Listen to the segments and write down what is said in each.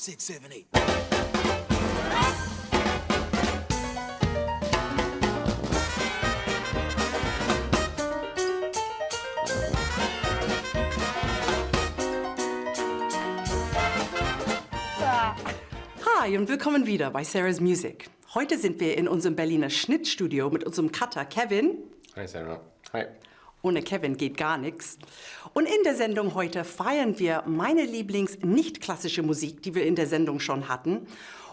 6, 7, 8. Hi und willkommen wieder bei Sarah's Music. Heute sind wir in unserem Berliner Schnittstudio mit unserem Cutter Kevin. Hi Sarah. Hi. Ohne Kevin geht gar nichts. Und in der Sendung heute feiern wir meine Lieblings-nicht-klassische Musik, die wir in der Sendung schon hatten.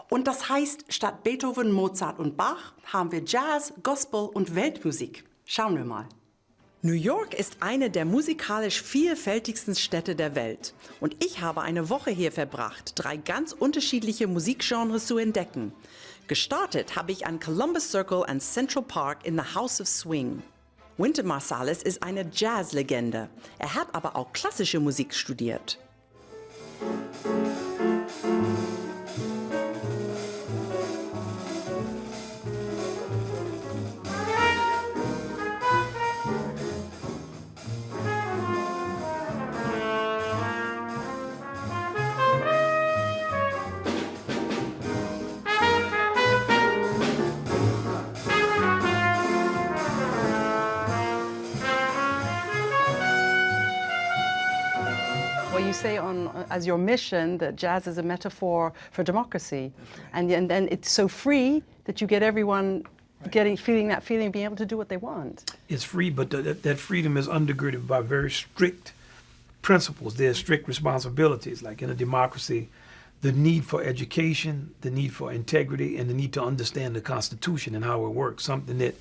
Und das heißt, statt Beethoven, Mozart und Bach haben wir Jazz, Gospel und Weltmusik. Schauen wir mal. New York ist eine der musikalisch vielfältigsten Städte der Welt. Und ich habe eine Woche hier verbracht, 3 ganz unterschiedliche Musikgenres zu entdecken. Gestartet habe ich an Columbus Circle and Central Park in the House of Swing. Wynton Marsalis ist eine Jazzlegende. Er hat aber auch klassische Musik studiert. Well, you say as your mission that jazz is a metaphor for democracy, and then it's so free that you get everyone feeling that feeling, being able to do what they want. It's free, but that freedom is undergirded by very strict principles. There's strict responsibilities, like in a democracy, the need for education, the need for integrity, and the need to understand the Constitution and how it works, something that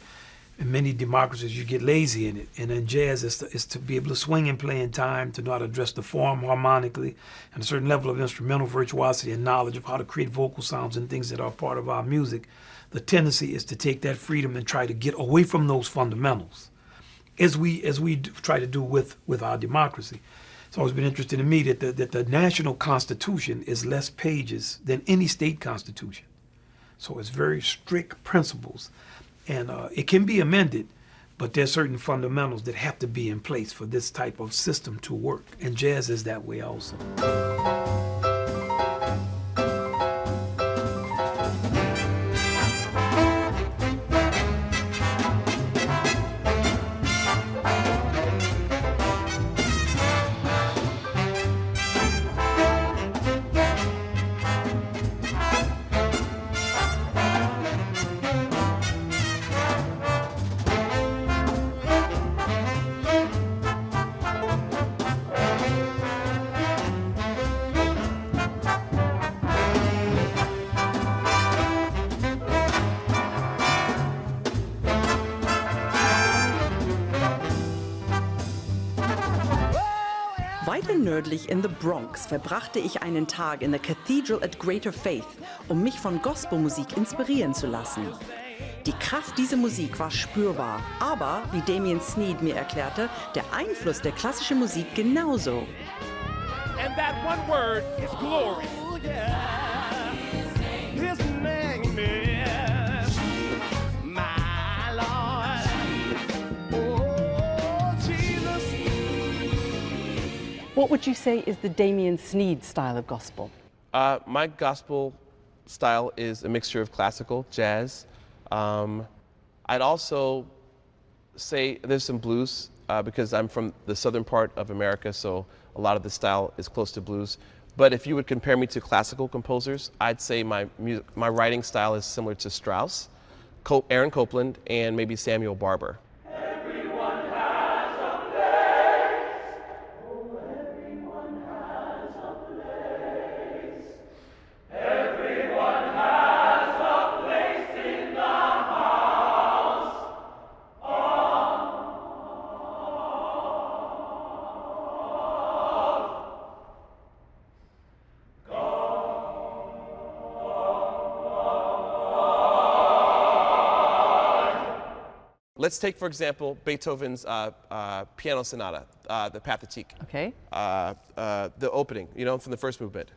in many democracies, you get lazy in it. And in jazz, is to be able to swing and play in time, to know how to address the form harmonically, and a certain level of instrumental virtuosity and knowledge of how to create vocal sounds and things that are part of our music. The tendency is to take that freedom and try to get away from those fundamentals, as we try to do with our democracy. It's always been interesting to me that the national constitution is less pages than any state constitution. So it's very strict principles. And it can be amended, but there's certain fundamentals that have to be in place for this type of system to work. And jazz is that way also. Weiter nördlich in the Bronx verbrachte ich einen Tag in der Cathedral at Greater Faith, um mich von Gospelmusik inspirieren zu lassen. Die Kraft dieser Musik war spürbar, aber, wie Damien Sneed mir erklärte, der Einfluss der klassischen Musik genauso. And that one word is glory. His name is my Lord. Oh, Jesus. What would you say is the Damien Sneed style of gospel? My gospel style is a mixture of classical, jazz. I'd also say there's some blues because I'm from the southern part of America, so a lot of the style is close to blues. But if you would compare me to classical composers, I'd say my writing style is similar to Strauss, Aaron Copland, and maybe Samuel Barber. Let's take, for example, Beethoven's piano sonata, the Pathétique. Okay. The opening, you know, from the first movement.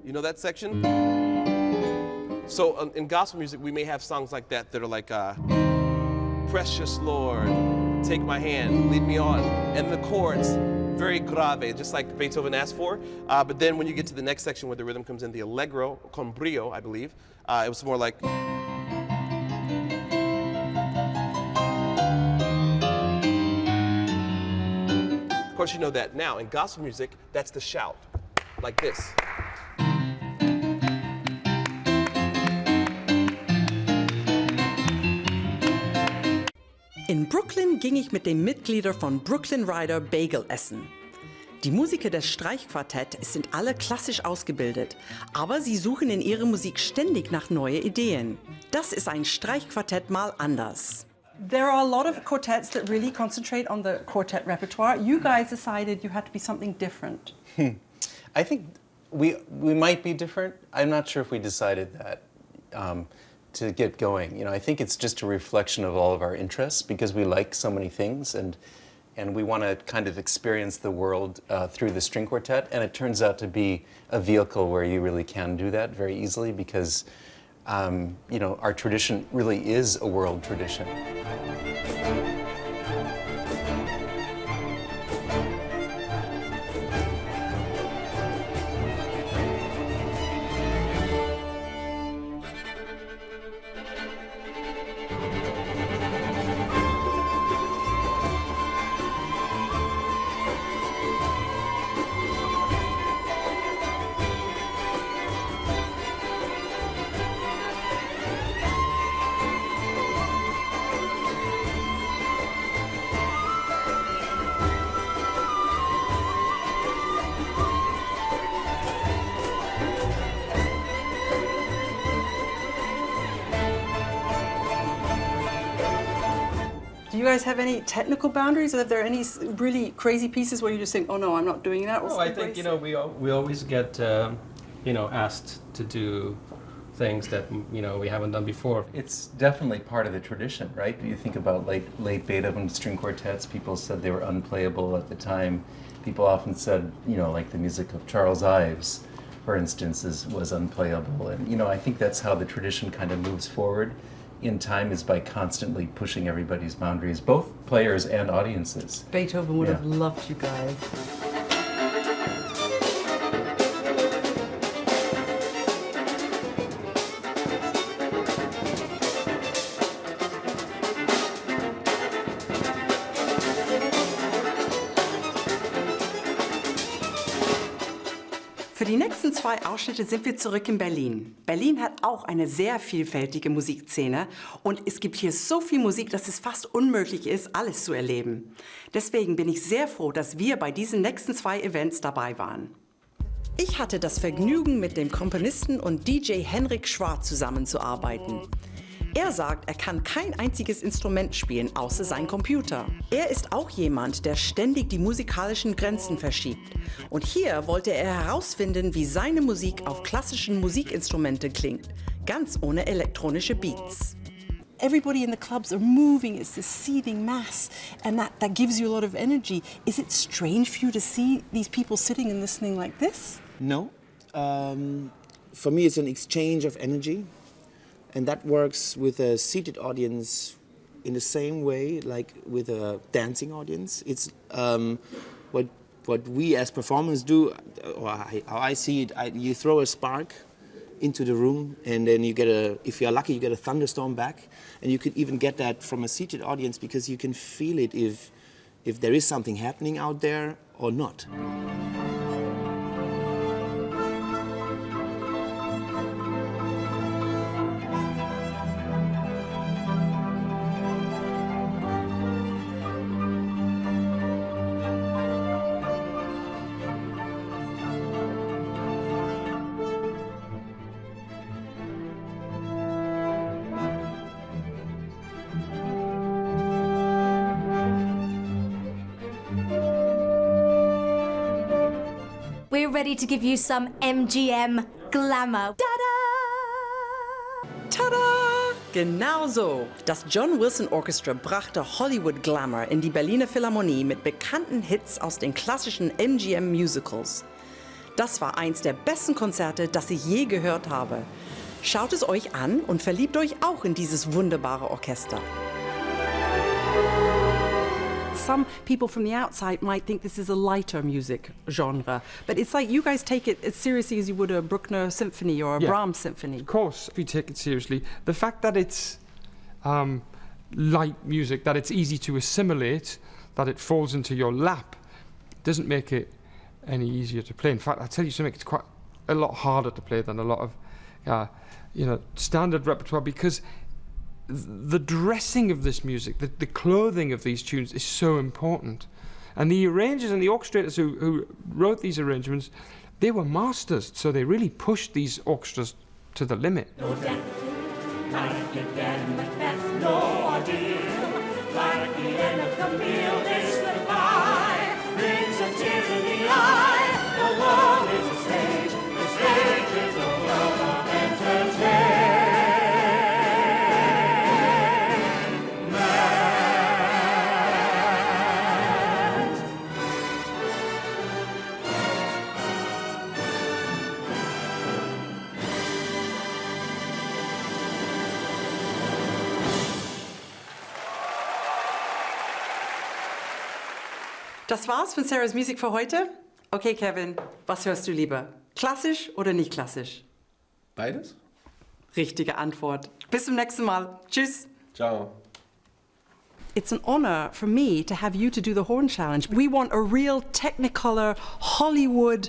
You know that section? So in gospel music, we may have songs like that that are like, Precious Lord, take my hand, lead me on. And the chords, very grave, just like Beethoven asked for. But then when you get to the next section where the rhythm comes in, the allegro, con brio, I believe, it was more like... Of course, you know that now. In gospel music, that's the shout, like this. In Brooklyn ging ich mit den Mitgliedern von Brooklyn Rider Bagel essen. Die Musiker des Streichquartetts sind alle klassisch ausgebildet, aber sie suchen in ihrer Musik ständig nach neuen Ideen. Das ist ein Streichquartett mal anders. There are a lot of quartets that really concentrate on the quartet repertoire. You guys decided you had to be something different. I think we might be different. I'm not sure if we decided that to get going. You know, I think it's just a reflection of all of our interests because we like so many things and we want to kind of experience the world through the string quartet, and it turns out to be a vehicle where you really can do that very easily because you know, our tradition really is a world tradition. Do you guys have any technical boundaries? Are there any really crazy pieces where you just think, oh no, I'm not doing that? Oh, I think, you know, we always get, you know, asked to do things that, you know, we haven't done before. It's definitely part of the tradition, right? You think about late Beethoven string quartets, people said they were unplayable at the time. People often said, you know, like the music of Charles Ives, for instance, was unplayable. And, you know, I think that's how the tradition kind of moves forward in time, is by constantly pushing everybody's boundaries, both players and audiences. Beethoven would have loved you guys. Für die nächsten 2 Ausschnitte sind wir zurück in Berlin. Berlin hat auch eine sehr vielfältige Musikszene und es gibt hier so viel Musik, dass es fast unmöglich ist, alles zu erleben. Deswegen bin ich sehr froh, dass wir bei diesen nächsten 2 Events dabei waren. Ich hatte das Vergnügen, mit dem Komponisten und DJ Henrik Schwarz zusammenzuarbeiten. Er sagt, er kann kein einziges Instrument spielen, außer sein Computer. Er ist auch jemand, der ständig die musikalischen Grenzen verschiebt. Und hier wollte er herausfinden, wie seine Musik auf klassischen Musikinstrumente klingt, ganz ohne elektronische Beats. Everybody in the clubs are moving, it's this seething mass, and that gives you a lot of energy. Is it strange for you to see these people sitting and listening like this? No. For me, it's an exchange of energy. And that works with a seated audience in the same way, like with a dancing audience. It's what we as performers do, or how I see it. You throw a spark into the room, and then you get if you're lucky, you get a thunderstorm back. And you could even get that from a seated audience because you can feel it if there is something happening out there or not. We're ready to give you some MGM glamour. Tada! Tada! Genau so. Das John Wilson Orchestra brachte Hollywood Glamour in die Berliner Philharmonie mit bekannten Hits aus den klassischen MGM Musicals. Das war eins der besten Konzerte, das ich je gehört habe. Schaut es euch an und verliebt euch auch in dieses wunderbare Orchester. some people from the outside might think this is a lighter music genre, but it's like you guys take it as seriously as you would a Bruckner symphony or a Brahms symphony. Of course, we take it seriously. The fact that it's light music, that it's easy to assimilate, that it falls into your lap, doesn't make it any easier to play. In fact, I'll tell you something, it's quite a lot harder to play than a lot of standard repertoire, because the dressing of this music, the clothing of these tunes is so important. And the arrangers and the orchestrators who wrote these arrangements, they were masters, so they really pushed these orchestras to the limit. No death, like again, Macbeth, no ordeal, like the end of the meal, this goodbye brings a tear to the eye. The world is a stage, the stage is the world of entertainment. Das war's von Sarahs Musik für heute. Okay, Kevin, was hörst du lieber? Klassisch oder nicht klassisch? Beides? Richtige Antwort. Bis zum nächsten Mal. Tschüss. Ciao. It's an honor for me to have you to do the horn challenge. We want a real Technicolor Hollywood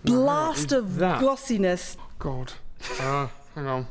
blast of glossiness. God. Hang on.